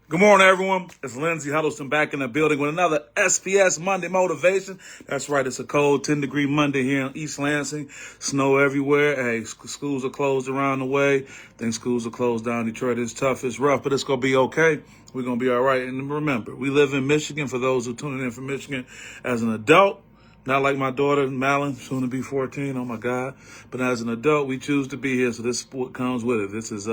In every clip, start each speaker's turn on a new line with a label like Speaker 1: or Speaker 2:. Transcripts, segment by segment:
Speaker 1: Good morning, everyone. It's Lindsey Huddleston back in the building with another SPS Monday Motivation. That's right. It's a cold 10-degree Monday here in East Lansing. Snow everywhere. Hey, schools are closed around the way. I think schools are closed down. Detroit is tough. It's rough, but it's going to be okay. We're going to be all right. And remember, we live in Michigan. For those who are tuning in from Michigan as an adult, not like my daughter, Malin, soon to be 14. Oh, my God. But as an adult, we choose to be here. So this is what comes with it. This is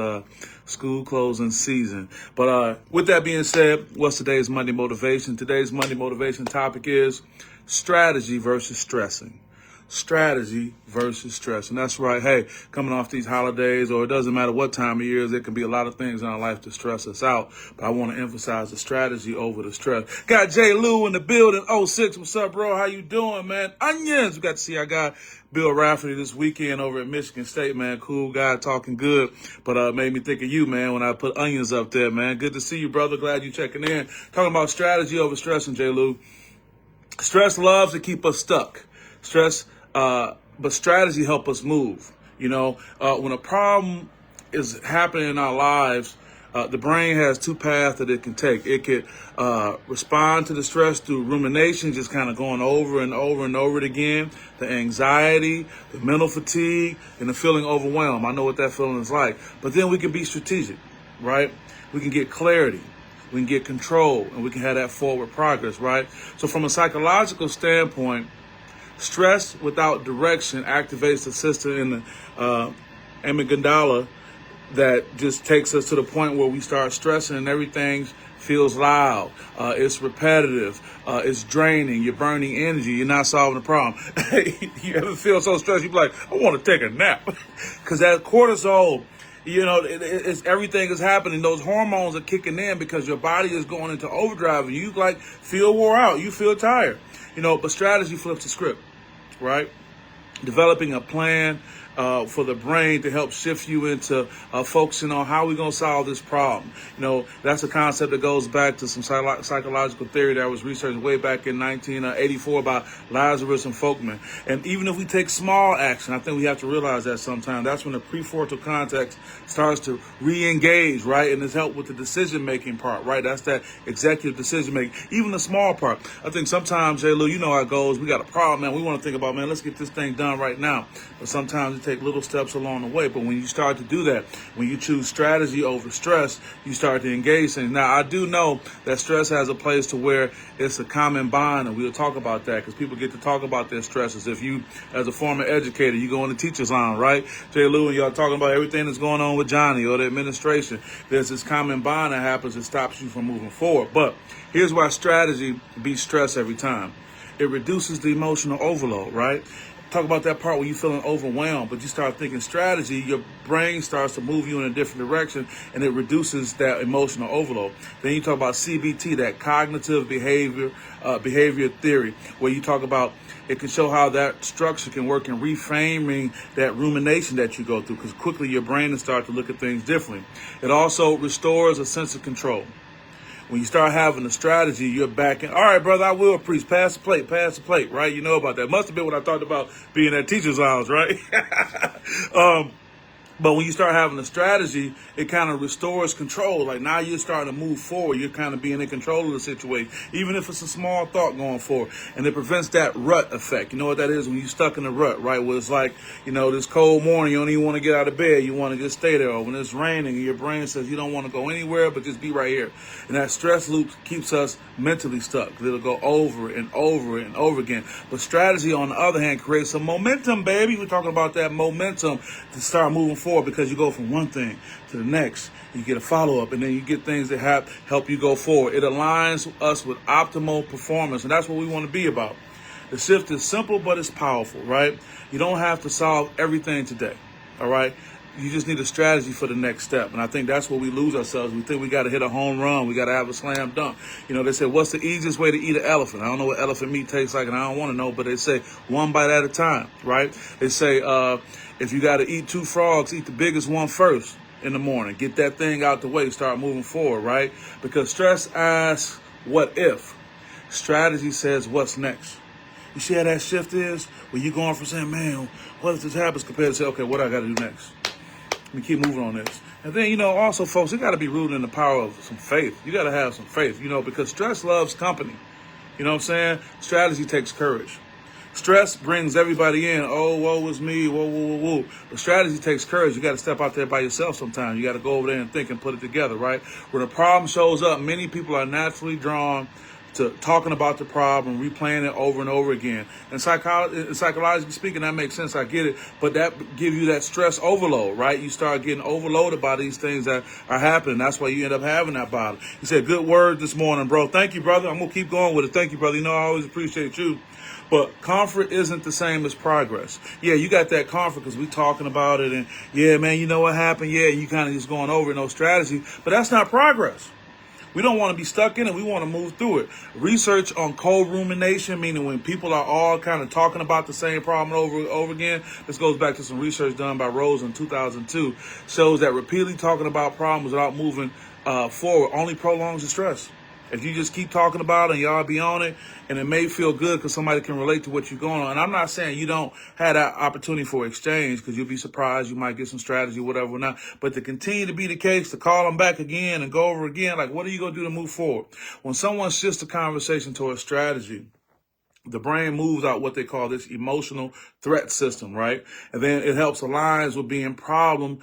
Speaker 1: school closing season. But with that being said, what's today's Monday motivation? Today's Monday motivation topic is strategy versus stressing. Strategy versus stress. And that's right. Hey, coming off these holidays, or it doesn't matter what time of year, there can be a lot of things in our life to stress us out. But I want to emphasize the strategy over the stress. Got Jay Lou in the building. 06. What's up, bro? How you doing, man? Onions. We got to see our guy Bill Rafferty this weekend over at Michigan State, man. Cool guy, talking good. But made me think of you, man, when I put onions up there, man. Good to see you, brother. Glad you checking in. Talking about strategy over stressing, Jay Lou. Stress loves to keep us stuck. But strategy help us move. You know, when a problem is happening in our lives, the brain has two paths that it can take. It could respond to the stress through rumination, just kind of going over and over and over it again. The anxiety, the mental fatigue, and the feeling overwhelmed. I know what that feeling is like. But then we can be strategic, right? We can get clarity. We can get control, and we can have that forward progress, right? So from a psychological standpoint, stress without direction activates the system in the amygdala that just takes us to the point where we start stressing and everything feels loud. It's repetitive. It's draining. You're burning energy. You're not solving the problem. You ever feel so stressed? You're like, I want to take a nap. Because that cortisol, you know, it's everything is happening. Those hormones are kicking in because your body is going into overdrive and you like feel wore out. You feel tired. You know, but strategy flips the script, right? Developing a plan for the brain to help shift you into focusing on how we're going to solve this problem. You know, that's a concept that goes back to some psychological theory that was researched way back in 1984 by Lazarus and Folkman. And even if we take small action, I think we have to realize that sometimes that's when the prefrontal cortex starts to re-engage, right? And it's help with the decision-making part, right? That's that executive decision-making, even the small part. I think sometimes, J. Lou, you know how it goes. We got a problem, man. We want to think about, man, let's get this thing done right now. But sometimes it takes little steps along the way. But when you start to do that, when you choose strategy over stress, you start to engage things. Now, I do know that stress has a place to where it's a common bond, and we'll talk about that because people get to talk about their stresses. If you, as a former educator, you go in the teacher's line, right? Jay Lou and y'all talking about everything that's going on with Johnny or the administration. There's this common bond that happens that stops you from moving forward. But here's why strategy beats stress every time. It reduces the emotional overload, right? Talk about that part where you're feeling overwhelmed, but you start thinking strategy, your brain starts to move you in a different direction, and it reduces that emotional overload. Then you talk about CBT, that cognitive behavior theory, where you talk about it can show how that structure can work in reframing that rumination that you go through, because quickly your brain will start to look at things differently. It also restores a sense of control. When you start having a strategy, you're back in. All right, brother, I will preach. Pass the plate, right? You know about that. Must have been what I talked about being at teacher's lounge, right? But when you start having a strategy, it kind of restores control. Like now you're starting to move forward. You're kind of being in control of the situation, even if it's a small thought going forward. And it prevents that rut effect. You know what that is when you're stuck in a rut, right? Where it's like, you know, this cold morning, you don't even want to get out of bed. You want to just stay there. Or when it's raining and your brain says you don't want to go anywhere, but just be right here. And that stress loop keeps us mentally stuck. It'll go over and over and over again. But strategy, on the other hand, creates some momentum, baby. We're talking about that momentum to start moving forward, because you go from one thing to the next, you get a follow-up, and then you get things that help you go forward. It aligns us with optimal performance, and that's what we want to be about. The shift is simple, but it's powerful, right? You don't have to solve everything today, all right? You just need a strategy for the next step. And I think that's where we lose ourselves. We think we got to hit a home run. We got to have a slam dunk. You know, they say, what's the easiest way to eat an elephant? I don't know what elephant meat tastes like, and I don't want to know, but they say one bite at a time, right? They say if you got to eat two frogs, eat the biggest one first in the morning. Get that thing out the way. Start moving forward, right? Because stress asks, what if? Strategy says, what's next? You see how that shift is? Where you're going from saying, man, what if this happens, compared to say, okay, what I got to do next? Let me keep moving on this. And then, also, folks, it got to be rooted in the power of some faith. You got to have some faith, because stress loves company. You know what I'm saying? Strategy takes courage. Stress brings everybody in. Oh, woe is me. Whoa, whoa, whoa, whoa. But strategy takes courage. You got to step out there by yourself sometimes. You got to go over there and think and put it together, right? When a problem shows up, many people are naturally drawn to talking about the problem, replaying it over and over again. And psychologically speaking, that makes sense. I get it. But that gives you that stress overload, right? You start getting overloaded by these things that are happening. That's why you end up having that bottom. He said, good word this morning, bro. Thank you, brother. I'm going to keep going with it. Thank you, brother. I always appreciate you. But comfort isn't the same as progress. Yeah, you got that comfort because we talking about it. And yeah, man, you know what happened? Yeah, you kind of just going over no strategy. But that's not progress. We don't want to be stuck in it. We want to move through it. Research on co-rumination, meaning when people are all kind of talking about the same problem over and over again. This goes back to some research done by Rose in 2002. Shows that repeatedly talking about problems without moving forward only prolongs the stress. If you just keep talking about it and y'all be on it, and it may feel good because somebody can relate to what you're going on. And I'm not saying you don't have that opportunity for exchange because you'll be surprised. You might get some strategy, whatever or not. But to continue to be the case, to call them back again and go over again, like what are you going to do to move forward? When someone shifts the conversation to a strategy, the brain moves out what they call this emotional threat system, right? And then it helps aligns with being problem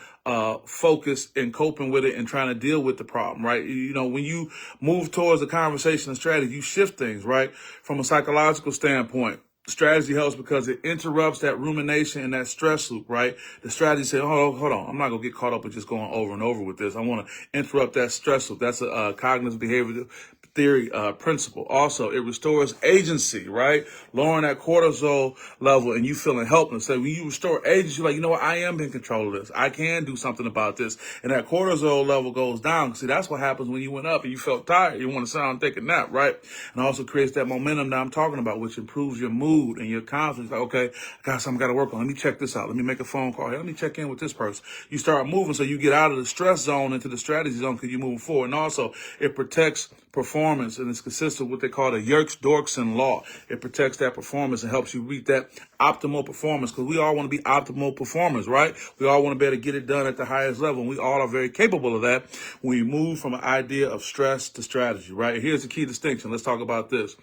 Speaker 1: focused and coping with it and trying to deal with the problem, right? When you move towards a conversation and strategy, you shift things, right? From a psychological standpoint, strategy helps because it interrupts that rumination and that stress loop, right? The strategy says, hold on. I'm not going to get caught up with just going over and over with this. I want to interrupt that stress loop. That's a cognitive behavioral theory principle. Also, it restores agency, right? Lowering that cortisol level and you feeling helpless. So when you restore agency, you're like, you know what? I am in control of this. I can do something about this. And that cortisol level goes down. See, that's what happens when you went up and you felt tired. You want to sit down and take a nap, right? And also creates that momentum that I'm talking about, which improves your mood and your confidence. Like, okay, I got something I got to work on. Let me check this out. Let me make a phone call. Hey, let me check in with this person. You start moving so you get out of the stress zone into the strategy zone because you're moving forward. And also, it protects performance, and it's consistent with what they call the Yerkes-Dorkson law. It protects that performance and helps you reach that optimal performance because we all want to be optimal performers, right? We all want to be able to get it done at the highest level, and we all are very capable of that when we move from an idea of stress to strategy, right? Here's the key distinction. Let's talk about this.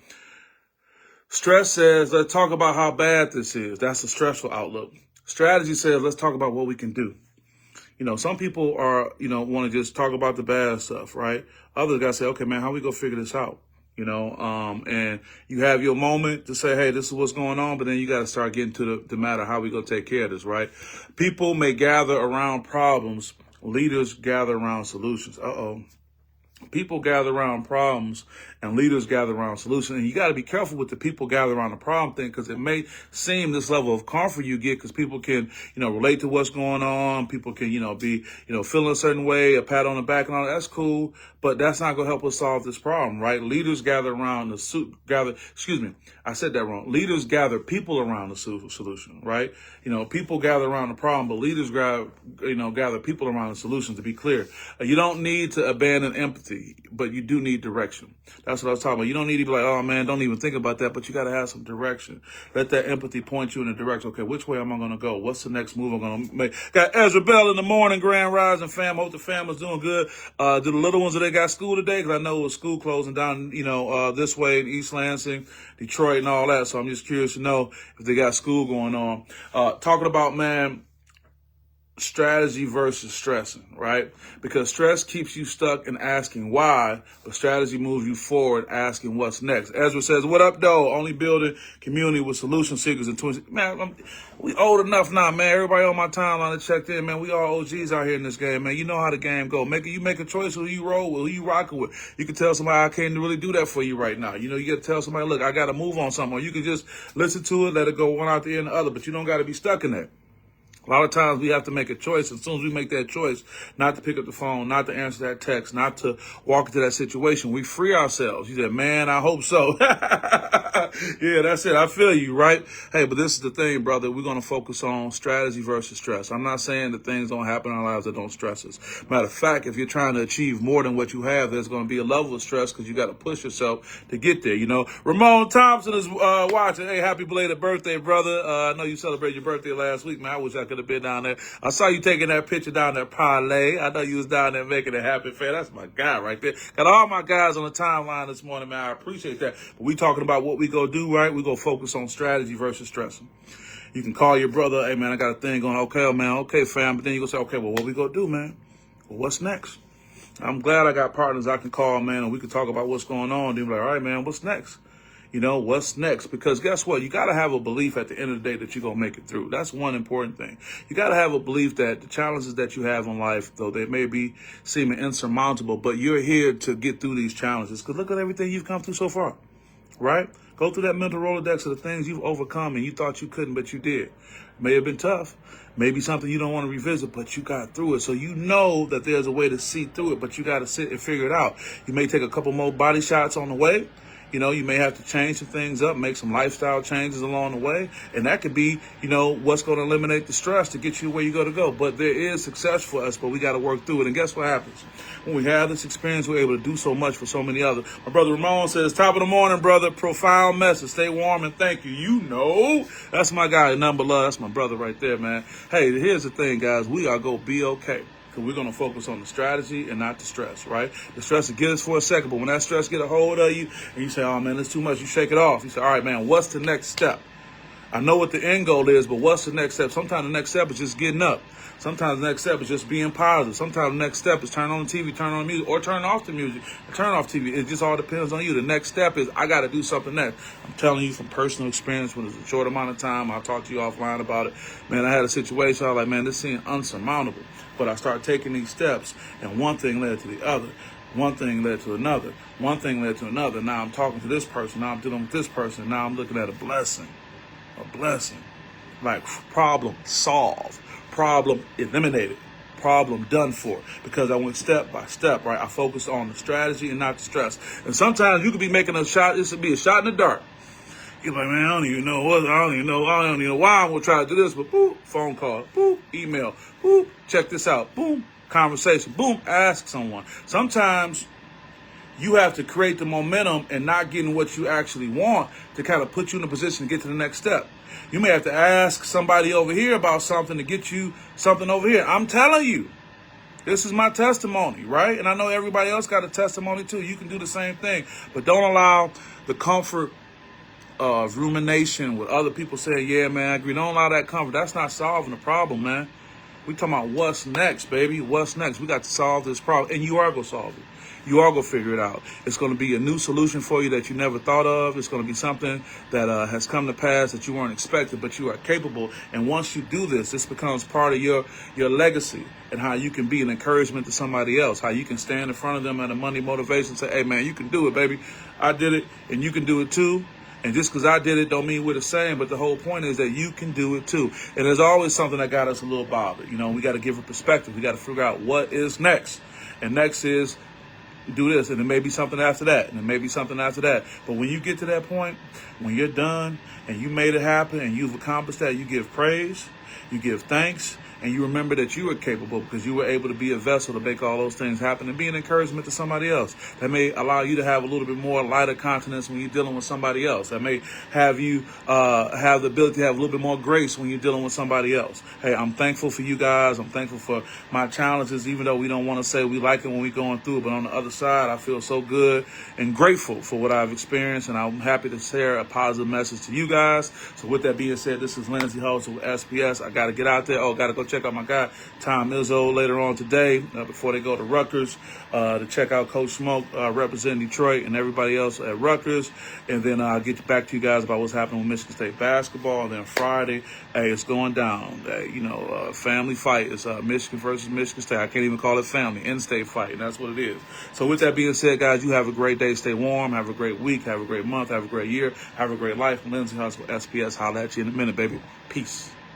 Speaker 1: Stress says, let's talk about how bad this is. That's a stressful outlook. Strategy says, let's talk about what we can do. Some people are, want to just talk about the bad stuff, right? Others got to say, okay, man, how we go figure this out? And you have your moment to say, hey, this is what's going on. But then you got to start getting to the matter, how we going to take care of this, right? People may gather around problems. Leaders gather around solutions. People gather around problems and leaders gather around solutions. And you got to be careful with the people gather around the problem thing because it may seem this level of comfort you get because people can, relate to what's going on. People can, be, feeling a certain way, a pat on the back and all that. That's cool. But that's not going to help us solve this problem, right? Leaders gather around I said that wrong. Leaders gather people around the solution, right? People gather around the problem, but leaders gather people around the solution, to be clear. You don't need to abandon empathy, but you do need direction. That's what I was talking about. You don't need to be like, oh man, don't even think about that, but you got to have some direction. Let that empathy point you in a direction. Okay, which way am I going to go? What's the next move I'm going to make? Got Ezra Bell in the morning, Grand Rising fam. Hope the fam is doing good. Do the little ones, they got school today? Because I know it was school closing down, this way in East Lansing, Detroit and all that. So I'm just curious to know if they got school going on. Talking about, man, strategy versus stressing, right? Because stress keeps you stuck in asking why, but strategy moves you forward asking what's next. Ezra says, what up, though? Only building community with solution seekers and twins. Man, we old enough now, man. Everybody on my timeline that checked in, man. We all OGs out here in this game, man. You know how the game go. You make a choice who you roll with, who you rocking with. You can tell somebody, I can't really do that for you right now. You got to tell somebody, look, I got to move on something. Or you can just listen to it, let it go one out the end of the other, but you don't got to be stuck in that. A lot of times we have to make a choice. As soon as we make that choice, not to pick up the phone, not to answer that text, not to walk into that situation, we free ourselves. You said, man, I hope so. Yeah, that's it. I feel you, right? Hey, but this is the thing, brother. We're going to focus on strategy versus stress. I'm not saying that things don't happen in our lives that don't stress us. Matter of fact, if you're trying to achieve more than what you have, there's going to be a level of stress because you got to push yourself to get there. Ramon Thompson is watching. Hey, happy belated birthday, brother. I know you celebrated your birthday last week, man. I wish I could could have been down there. I saw you taking that picture down there, Parlay. I know you was down there making it happen, fam. That's my guy right there. Got all my guys on the timeline this morning, man. I appreciate that. But we talking about what we go do, right? We go focus on strategy versus stressing. You can call your brother, hey, man, I got a thing going. Okay, man, okay, fam. But then you go say, okay, well, what we gonna do, man? Well, what's next? I'm glad I got partners I can call, man, and we can talk about what's going on. Then be like, all right, man, what's next? You know, what's next? Because guess what? You got to have a belief at the end of the day that you're going to make it through. That's one important thing. You got to have a belief that the challenges that you have in life, though they may be seeming insurmountable, but you're here to get through these challenges. Because look at everything you've come through so far, right? Go through that mental Rolodex of the things you've overcome and you thought you couldn't, but you did. May have been tough. Maybe something you don't want to revisit, but you got through it. So you know that there's a way to see through it, but you got to sit and figure it out. You may take a couple more body shots on the way. You know, you may have to change some things up, make some lifestyle changes along the way. And that could be, you know, what's going to eliminate the stress to get you where you got to go. But there is success for us, but we got to work through it. And guess what happens? When we have this experience, we're able to do so much for so many others. My brother Ramon says, top of the morning, brother, profound message. Stay warm and thank you. You know, that's my guy, number love. That's my brother right there, man. Hey, here's the thing, guys. We are going to be okay. We're going to focus on the strategy and not the stress, right? The stress will get us for a second, but when that stress get a hold of you and you say, oh, man, it's too much, you shake it off. You say, all right, man, what's the next step? I know what the end goal is, but what's the next step? Sometimes the next step is just getting up. Sometimes the next step is just being positive. Sometimes the next step is turn on the TV, turn on the music, or turn off the music, turn off TV. It just all depends on you. The next step is I got to do something next. I'm telling you from personal experience, when it's a short amount of time, I'll talk to you offline about it. Man, I had a situation, I was like, man, this seemed unsurmountable. But I started taking these steps, and one thing led to the other. One thing led to another. One thing led to another. Now I'm talking to this person. Now I'm dealing with this person. Now I'm looking at a blessing. A blessing. Like problem solved. Problem eliminated. Problem done for. Because I went step by step, right? I focused on the strategy and not the stress. And sometimes you could be making a shot. This would be a shot in the dark. You're like, man, I don't even know why I'm going to try to do this. But boop, phone call, boop, email, boop, check this out, boom, conversation, boom, ask someone. Sometimes you have to create the momentum and not getting what you actually want to kind of put you in a position to get to the next step. You may have to ask somebody over here about something to get you something over here. I'm telling you, this is my testimony, right? And I know everybody else got a testimony too. You can do the same thing, but don't allow the comfort of rumination with other people saying, yeah, man, I agree. Don't allow that comfort. That's not solving the problem, man. We talking about what's next, baby. What's next? We got to solve this problem, and you are going to solve it. You are going to figure it out. It's going to be a new solution for you that you never thought of. It's going to be something that has come to pass that you weren't expecting, but you are capable. And once you do this, this becomes part of your legacy and how you can be an encouragement to somebody else, how you can stand in front of them at a Monday motivation and say, hey, man, you can do it, baby. I did it, and you can do it too. And just because I did it don't mean we're the same, but the whole point is that you can do it too. And there's always something that got us a little bothered. You know, we got to give a perspective. We got to figure out what is next. And next is do this, and it may be something after that, and it may be something after that. But when you get to that point, when you're done and you made it happen and you've accomplished that, you give praise, you give thanks, and you remember that you were capable because you were able to be a vessel to make all those things happen and be an encouragement to somebody else. That may allow you to have a little bit more lighter countenance when you're dealing with somebody else. That may have you have the ability to have a little bit more grace when you're dealing with somebody else. Hey, I'm thankful for you guys. I'm thankful for my challenges, even though we don't want to say we like it when we're going through it. But on the other side, I feel so good and grateful for what I've experienced, and I'm happy to share a positive message to you guys. So with that being said, this is Lindsay Hustle with SPS. I got to get out there. Got to go check out my guy, Tom Izzo, later on today before they go to Rutgers to check out Coach Smoke representing Detroit and everybody else at Rutgers. And then I'll get back to you guys about what's happening with Michigan State basketball. And then Friday, hey, it's going down. Family fight. It's Michigan versus Michigan State. I can't even call it family. In-state fight, and that's what it is. So with that being said, guys, you have a great day. Stay warm. Have a great week. Have a great month. Have a great year. Have a great life. Lindsay Hustle, SPS. Holla at you in a minute, baby. Peace.